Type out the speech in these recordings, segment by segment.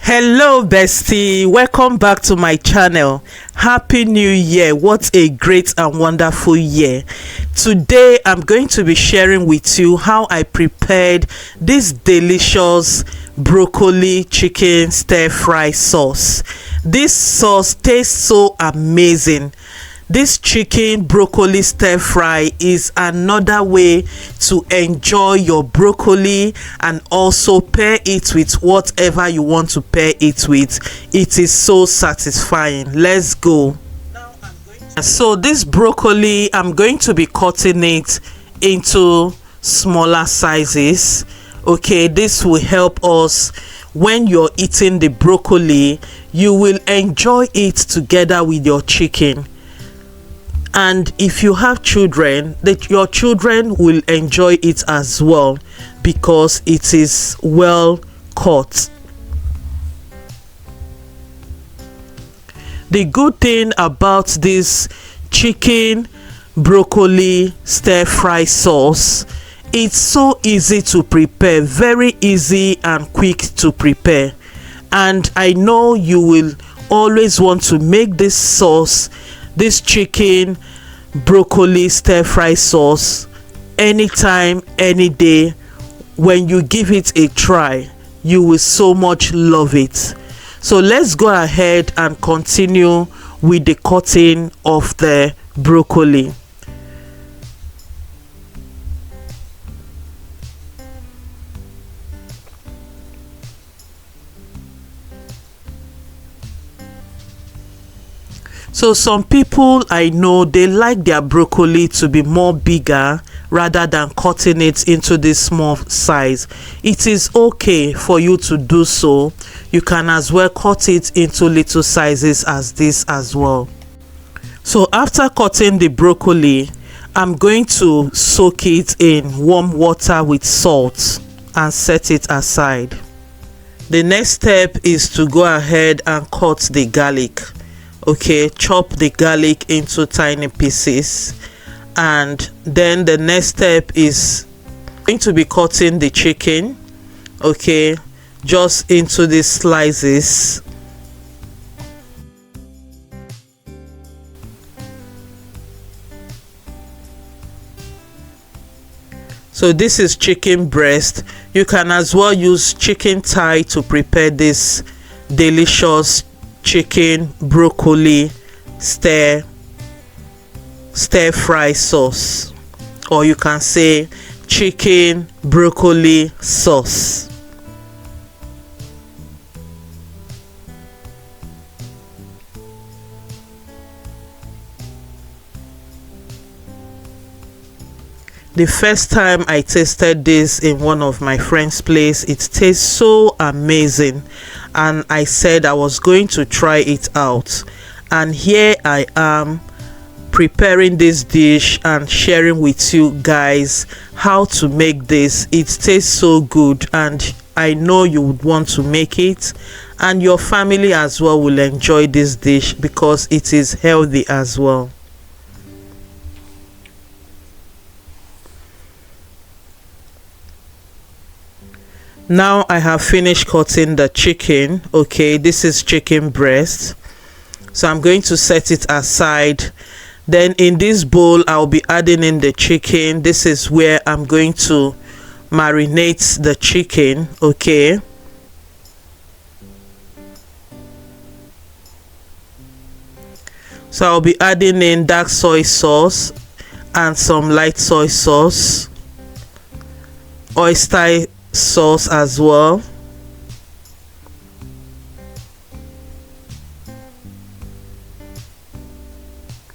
Hello bestie, welcome back to my channel. Happy New Year. What a great and wonderful year. Today I'm going to be sharing with you how I prepared this delicious broccoli chicken stir fry sauce. This sauce tastes so amazing. This chicken broccoli stir fry is another way to enjoy your broccoli and also pair it with whatever you want to pair it with. It is so satisfying. Let's go. So this broccoli, I'm going to be cutting it into smaller sizes. Okay, this will help us when you're eating the broccoli. You will enjoy it together with your chicken. And if you have children, your children will enjoy it as well because it is well cut. The good thing about this chicken broccoli stir fry sauce, it's so easy to prepare, very easy and quick to prepare. And I know you will always want to make this sauce, this chicken broccoli stir fry sauce, anytime, any day. When you give it a try, you will so much love it. So let's go ahead and continue with the cutting of the broccoli. So some people I know, they like their broccoli to be more bigger rather than cutting it into this small size. It is okay for you to do so. You can as well cut it into little sizes as this as well. So after cutting the broccoli, I'm going to soak it in warm water with salt and set it aside. The next step is to go ahead and cut the garlic. Okay, chop the garlic into tiny pieces, and then the next step is going to be cutting the chicken, okay, just into these slices. So this is chicken breast. You can as well use chicken thigh to prepare this delicious chicken broccoli stir fry sauce, or you can say chicken broccoli sauce. The first time I tasted this in one of my friend's place, it tastes so amazing, and I said I was going to try it out. And here I am preparing this dish and sharing with you guys how to make this. It tastes so good, and I know you would want to make it, and your family as well will enjoy this dish because it is healthy as well. Now I have finished cutting the chicken. Okay, this is chicken breast, so I'm going to set it aside. Then in this bowl I'll be adding in the chicken. This is where I'm going to marinate the chicken. Okay, so I'll be adding in dark soy sauce and some light soy sauce, oyster sauce as well,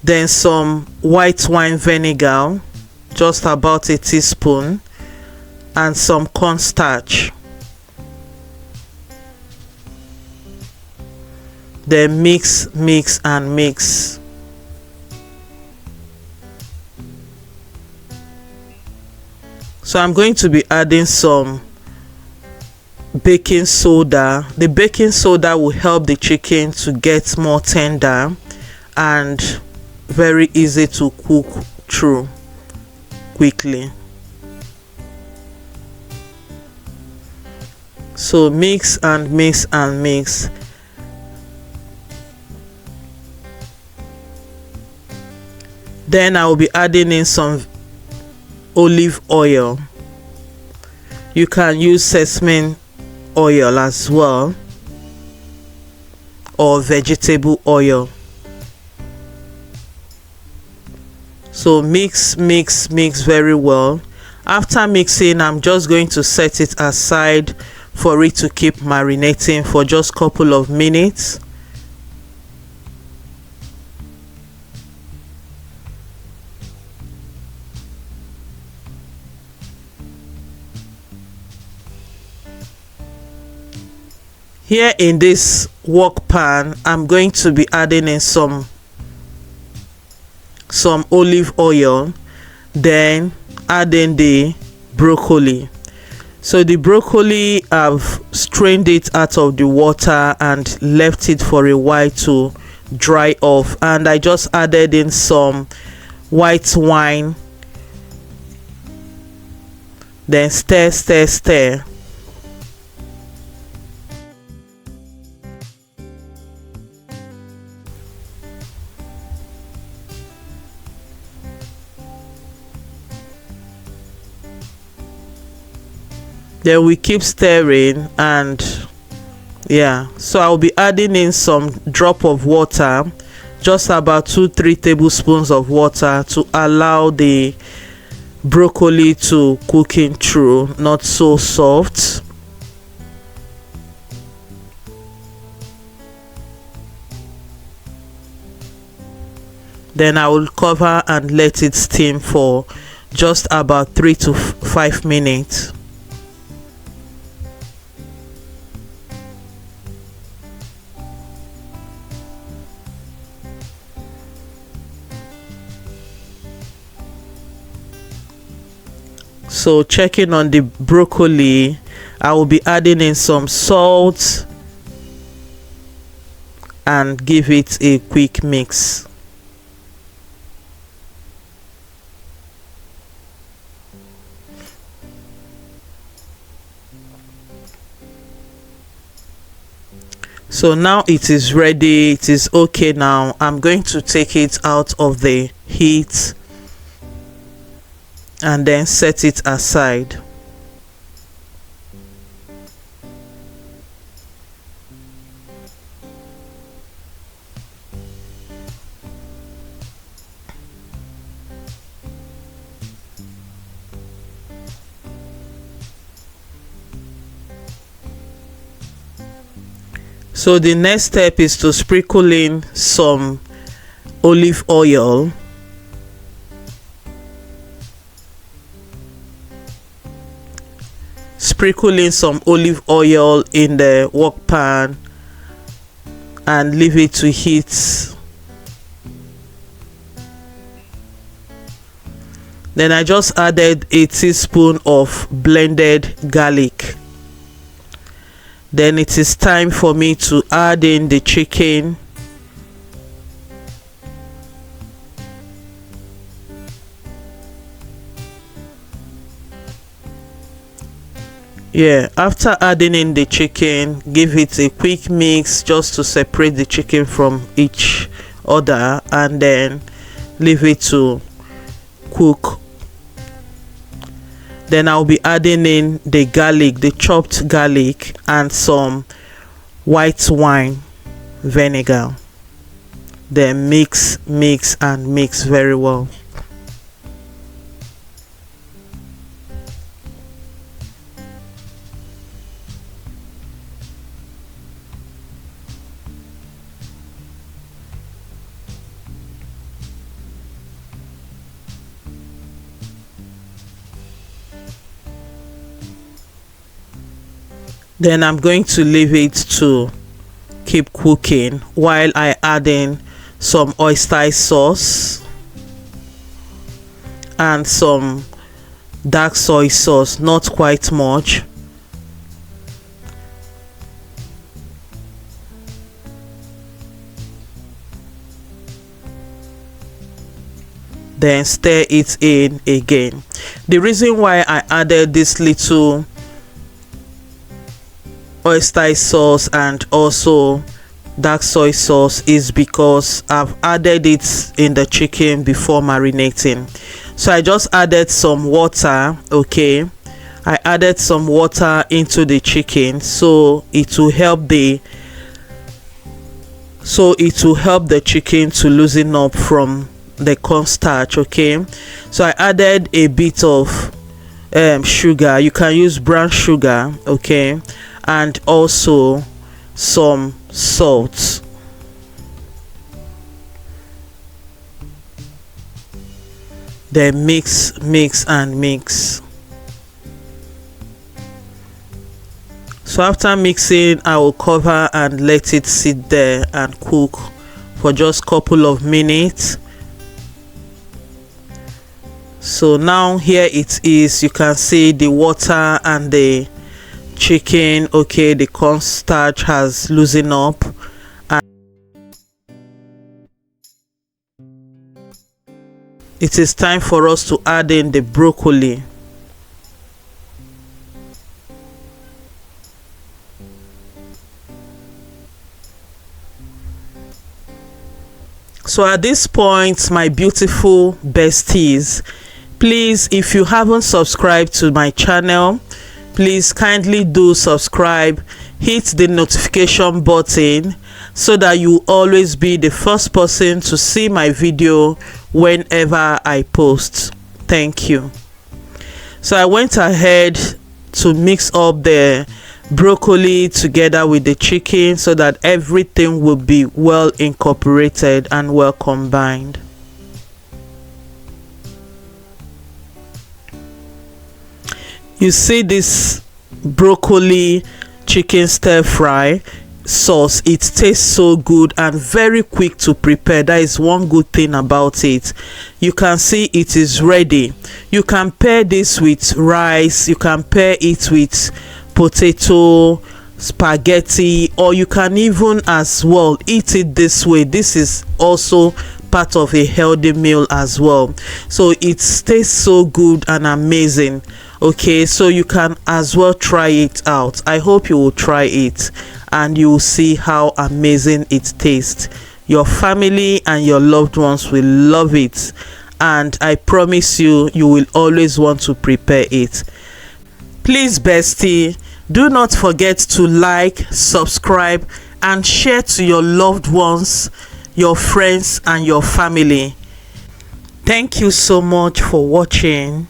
then some white wine vinegar, just about a teaspoon, and some cornstarch. Then mix and mix. So I'm going to be adding some baking soda. The baking soda will help the chicken to get more tender and very easy to cook through quickly. So mix and mix and mix. Then I will be adding in some olive oil. You can use sesame oil as well, or vegetable oil. So mix very well. After mixing, I'm just going to set it aside for it to keep marinating for just a couple of minutes. Here in this wok pan, I'm going to be adding in some olive oil, then adding the broccoli. So the broccoli, I've strained it out of the water and left it for a while to dry off, and I just added in some white wine, then stir. Then we keep stirring, and yeah, so I'll be adding in some drop of water, just about 2-3 tablespoons of water, to allow the broccoli to cook in through, not so soft. Then I will cover and let it steam for just about 3 to 5 minutes. So checking on the broccoli, I will be adding in some salt and give it a quick mix. So now it is ready, it is okay. Now I'm going to take it out of the heat and then set it aside. So the next step is to sprinkle in some olive oil. Sprinkle in some olive oil in the wok pan and leave it to heat. Then I just added a teaspoon of blended garlic. Then it is time for me to add in the chicken. Yeah, after adding in the chicken, give it a quick mix just to separate the chicken from each other, and then leave it to cook. Then I'll be adding in the garlic, the chopped garlic, and some white wine vinegar. Then mix and mix very well. Then I'm going to leave it to keep cooking while I add in some oyster sauce and some dark soy sauce, not quite much. Then stir it in again. The reason why I added this little oyster sauce and also dark soy sauce is because I've added it in the chicken before marinating. So I just added some water. Okay, I added some water into the chicken, so it will help the chicken to loosen up from the cornstarch. Okay, so I added a bit of sugar. You can use brown sugar, okay, and also some salt. Then mix and mix. So after mixing, I will cover and let it sit there and cook for just couple of minutes. So now here it is. You can see the water and the chicken. Okay, the cornstarch has loosened up, and it is time for us to add in the broccoli. So at this point, my beautiful besties, please, if you haven't subscribed to my channel, please kindly do subscribe, hit the notification button so that you always be the first person to see my video whenever I post. Thank you. So I went ahead to mix up the broccoli together with the chicken so that everything will be well incorporated and well combined. You see this broccoli chicken stir fry sauce, it tastes so good and very quick to prepare. That is one good thing about it. You can see it is ready. You can pair this with rice, you can pair it with potato, spaghetti, or you can even as well eat it this way. This is also part of a healthy meal as well, so it tastes so good and amazing. Okay, so you can as well try it out. I hope you will try it and you will see how amazing it tastes. Your family and your loved ones will love it, and I promise you, you will always want to prepare it. Please, bestie, do not forget to like, subscribe, and share to your loved ones, your friends, and your family. Thank you so much for watching.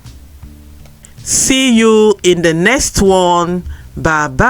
See you in the next one. Bye bye.